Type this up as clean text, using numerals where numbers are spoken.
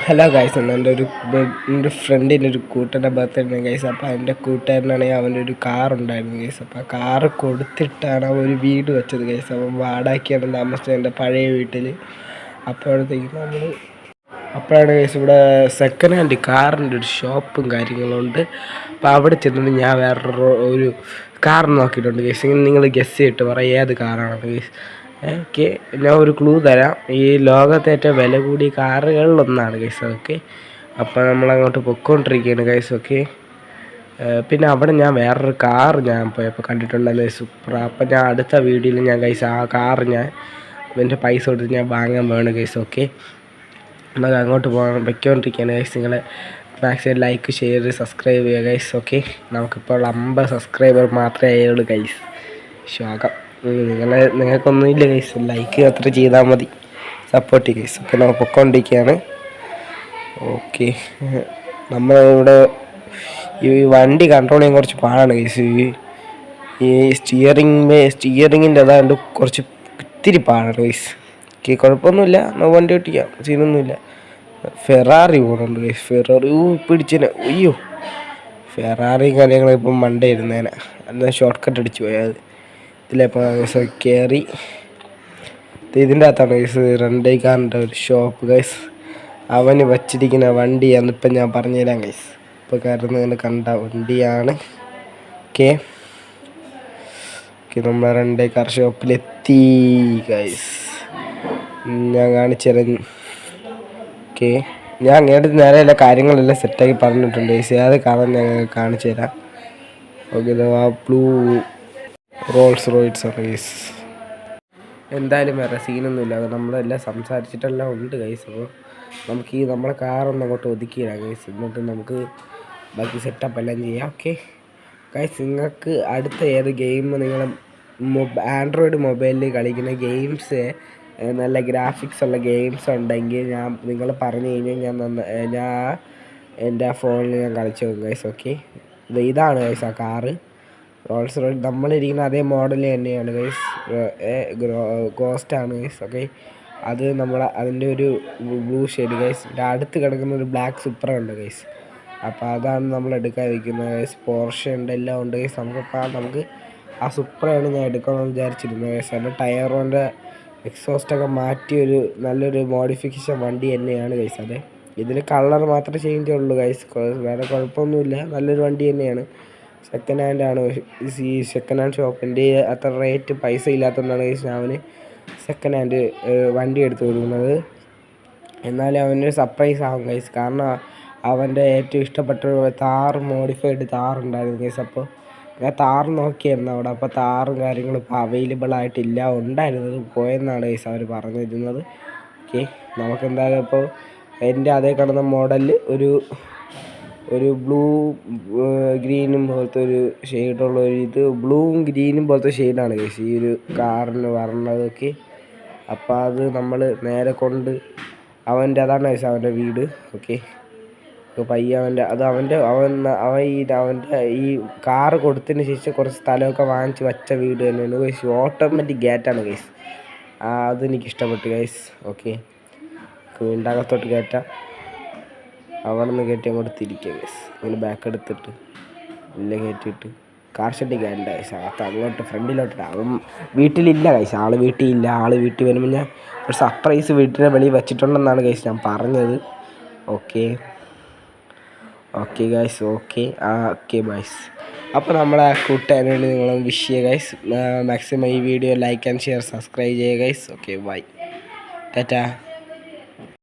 Hello guys, എൻ്റെ ഫ്രണ്ടിൻ്റെ ഒരു കൂട്ടൻ്റെ ബർത്ത്ഡേ ഗൈസ്. അപ്പോൾ എൻ്റെ കൂട്ടുകാരനാണെങ്കിൽ അവൻ്റെ ഒരു കാറുണ്ടായിരുന്നു ഗൈസ്. അപ്പോൾ ആ കാറ് കൊടുത്തിട്ടാണ് അവൻ ഒരു വീട് വെച്ചത് ഗൈസ്. അവൻ വാടകയ്ക്കാണ് താമസിച്ചത് എൻ്റെ പഴയ വീട്ടിൽ. അപ്പോഴാണ് ഗൈസ് ഇവിടെ സെക്കൻഡ് ഹാൻഡ് കാറിൻ്റെ ഒരു ഷോപ്പും കാര്യങ്ങളുണ്ട്. അപ്പോൾ അവിടെ ചെന്നിട്ട് ഞാൻ ഒരു കാർ നോക്കിയിട്ടുണ്ട് ഗൈസ്. നിങ്ങൾ ഗസ് ചെയ്തിട്ട് പറയാം ഏത് കാറാണ് ഗൈസ്. ഓക്കെ, ഞാൻ ഒരു ക്ലൂ തരാം. ഈ ലോകത്തെ ഏറ്റവും വില കൂടിയ കാറുകളിലൊന്നാണ് ഗൈസ്. ഓക്കെ, അപ്പോൾ നമ്മളങ്ങോട്ട് പൊയ്ക്കൊണ്ടിരിക്കുകയാണ് ഗൈസ്. ഓക്കെ, പിന്നെ അവിടെ ഞാൻ വേറൊരു കാർ ഞാൻ പോയപ്പോൾ കണ്ടിട്ടുണ്ടായിരുന്നു സൂപ്പർ. അപ്പം ഞാൻ അടുത്ത വീഡിയോയിൽ ഞാൻ ഗൈസ് ആ കാർ ഞാൻ എൻ്റെ പൈസ കൊടുത്ത് ഞാൻ വാങ്ങാൻ വേണം ഗൈസ്. ഓക്കെ, നമുക്ക് അങ്ങോട്ട് പൊയ്ക്കൊണ്ടിരിക്കുകയാണ് ഗൈസ്. നിങ്ങൾ മാക്സിമം ലൈക്ക്, ഷെയർ, സബ്സ്ക്രൈബ് ചെയ്യുക ഗൈസ്. ഓക്കെ, നമുക്കിപ്പോൾ 50 സബ്സ്ക്രൈബർ മാത്രമേ ആയുള്ളൂ ഗൈസ്. ശോകം, നിങ്ങൾക്കൊന്നുമില്ല ഗൈസ്, ലൈക്ക് അത്ര ചെയ്താൽ മതി, സപ്പോർട്ട് ചെയ്യുക ഗൈസ്. ഓക്കെ, നമ്മൾ പൊയ്ക്കൊണ്ടിരിക്കുകയാണ്. ഓക്കെ, നമ്മളിവിടെ ഈ വണ്ടി കൺട്രോൾ ചെയ്യാൻ കുറച്ച് പാടാണ് ഗൈസ്. ഈ സ്റ്റിയറിങ്ങിൻ്റെ അതാണ്ട് കുറച്ച് ഇത്തിരി പാടാണ് ഗൈസ്. ഓക്കെ, കുഴപ്പമൊന്നുമില്ല, വണ്ടി ഓട്ടിക്കാം, സീനൊന്നുമില്ല. ഫെറാറി പോകുന്നുണ്ട് ഗൈസ്. ഫെറാറി പിടിച്ചേനെ. അയ്യോ, ഫെറാറി കാര്യങ്ങളിപ്പം മണ്ടേ ഇരുന്നേനെ. അല്ല, ഷോർട്ട് കട്ട് അടിച്ചു പോയാൽ ഇതിലിപ്പോൾ ഗൈസ് കയറി. ഇതിൻ്റെ അകത്താണ് ഗൈസ് റെൻ്റേക്കാരൻ്റെ ഒരു ഷോപ്പ് ഗൈസ്. അവന് വച്ചിരിക്കുന്ന വണ്ടിയാണ് ഇപ്പം ഞാൻ പറഞ്ഞുതരാം ഗൈസ്. ഇപ്പോൾ കയറുന്നതിന് കണ്ട വണ്ടിയാണ്. ഓക്കെ, നമ്മൾ റെൻ്റേക്കാർ ഷോപ്പിലെത്തി ഗൈസ്. ഞാൻ കാണിച്ചു തരാം. ഓക്കെ, ഞാൻ അങ്ങോട്ട് നേരെ എല്ലാ കാര്യങ്ങളെല്ലാം സെറ്റാക്കി പറഞ്ഞിട്ടുണ്ട് ഗൈസ്. അത് കാണാൻ ഞാൻ കാണിച്ചു തരാം. ഓക്കെ, ബ്ലൂ റോൾസ് റോയ്സ് ആണ് ഗൈസ്. എന്തായാലും വേറെ സീനൊന്നുമില്ല, നമ്മളെല്ലാം സംസാരിച്ചിട്ടെല്ലാം ഉണ്ട് ഗൈസ്. അപ്പോൾ നമുക്ക് നമ്മളെ കാറൊന്നും അങ്ങോട്ട് ഒതുക്കിയിടാം ഗൈസ്. എന്നിട്ട് നമുക്ക് ബാക്കി സെറ്റപ്പ് എല്ലാം ചെയ്യാം. ഓക്കെ ഗൈസ്, നിങ്ങൾക്ക് അടുത്ത ഏത് ഗെയിം നിങ്ങൾ ആൻഡ്രോയിഡ് മൊബൈലിൽ കളിക്കുന്ന ഗെയിംസ്, നല്ല ഗ്രാഫിക്സ് ഉള്ള ഗെയിംസ് ഉണ്ടെങ്കിൽ നിങ്ങൾ പറഞ്ഞു കഴിഞ്ഞാൽ ഞാൻ എൻ്റെ ആ ഫോണിൽ ഞാൻ കളിച്ചു നോക്കും ഗൈസ്. ഓക്കെ, ഇതാണ് ഗൈസ് ആ കാറ് റോൾസ് റോയ്സ്. നമ്മളിരിക്കുന്ന അതേ മോഡൽ തന്നെയാണ് ഗൈസ്. ഗോസ്റ്റാണ് ഗൈസ്. ഓക്കെ, അത് അതിൻ്റെ ഒരു ബ്ലൂ ഷെയ്ഡ് ഗൈസ്. അടുത്ത് കിടക്കുന്ന ഒരു ബ്ലാക്ക് സുപ്ര ഉണ്ട് ഗൈസ്. അപ്പോൾ അതാണ് നമ്മൾ എടുക്കാതിരിക്കുന്നത് ഗൈസ്. പോർഷെ ഉണ്ട്, എല്ലാം ഉണ്ട് ഗൈസ്. നമുക്ക് ആ സുപ്രയാണ് ഞാൻ എടുക്കണമെന്ന് വിചാരിച്ചിരുന്നത് ഗൈസ്. അതിൻ്റെ ടയറിൻ്റെ എക്സോസ്റ്റൊക്കെ മാറ്റിയൊരു നല്ലൊരു മോഡിഫിക്കേഷൻ വണ്ടി തന്നെയാണ് ഗൈസ്. അതെ, ഇതിൽ കളർ മാത്രമേ ചേഞ്ച് ഉള്ളൂ ഗൈസ്, വേറെ കുഴപ്പമൊന്നുമില്ല. നല്ലൊരു വണ്ടി തന്നെയാണ്. സെക്കൻഡ് ഹാൻഡാണ്. ഈ സെക്കൻഡ് ഹാൻഡ് ഷോപ്പിൻ്റെ അത്ര റേറ്റ് പൈസ ഇല്ലാത്തതുകൊണ്ടാണ് ഗൈസ് ഞാൻ അവന് സെക്കൻഡ് ഹാൻഡ് വണ്ടി എടുത്ത് കൊടുക്കുന്നത്. എന്നാലും അവനൊരു സർപ്രൈസ് ആകും ഗൈസ്. കാരണം അവൻ്റെ ഏറ്റവും ഇഷ്ടപ്പെട്ട താർ മോഡിഫൈഡ് താറുണ്ടായിരുന്നു ഗൈസ്. അപ്പോൾ ഞാൻ താർ നോക്കിയായിരുന്നു അവിടെ. അപ്പോൾ താറും കാര്യങ്ങളും ഇപ്പോൾ അവൈലബിൾ ആയിട്ടില്ല, ഉണ്ടായിരുന്നത് പോയെന്നാണ് ഗൈസ് അവർ പറഞ്ഞിരുന്നത്. ഓക്കെ, നമുക്കെന്തായാലും ഇപ്പോൾ എൻ്റെ അതേ കാണുന്ന മോഡലിൽ ഒരു ബ്ലൂ ഗ്രീനും പോലത്തെ ഒരു ഷെയ്ഡുള്ള ബ്ലൂവും ഗ്രീനും പോലത്തെ ഷെയ്ഡാണ് ഗൈസ് ഈ ഒരു കാറിന് പറഞ്ഞതൊക്കെ. അപ്പോൾ അത് നമ്മൾ നേരെ കൊണ്ട് അതാണ് ഗൈസ് അവൻ്റെ വീട്. ഓക്കെ, പയ്യെ അവൻ്റെ ഈ കാറ് കൊടുത്തതിന് ശേഷം കുറച്ച് സ്ഥലമൊക്കെ വാങ്ങിച്ച് വെച്ച വീട് തന്നെയാണ് ഗൈസ്. Automatic ഗേറ്റാണ് guys. അതെനിക്ക് ഇഷ്ടപ്പെട്ടു ഗൈസ്. ഓക്കെ, വീടിൻ്റെ അകത്തോട്ട് കയറ്റാം. അവിടെ നിന്ന് കയറ്റി അങ്ങോട്ട് തിരിക്കുക ഗൈസ്. ഇങ്ങനെ ബാക്ക് എടുത്തിട്ട് ഇല്ല കയറ്റിയിട്ട് കാർ ഷെഡിൽ കയറേണ്ട ഗൈസ്. അങ്ങോട്ട് ഫ്രണ്ടിലോട്ട് അവൻ വീട്ടിലില്ല ഗൈസ്. ആൾ വീട്ടിലില്ല. ആൾ വീട്ടിൽ വരുമ്പോൾ ഞാൻ ഒരു സർപ്രൈസ് വീട്ടിലെ വെളിയിൽ വെച്ചിട്ടുണ്ടെന്നാണ് ഗൈസ് ഞാൻ പറഞ്ഞത്. Okay guys. Okay byes. അപ്പോൾ നമ്മളെ കൂട്ടുകാരന് വേണ്ടി നിങ്ങളൊന്ന് വിഷ് ചെയ്യുക ഗൈസ്. മാക്സിമം ഈ video like and share, subscribe ചെയ്യുക ഗൈസ്. Okay, bye, Tata.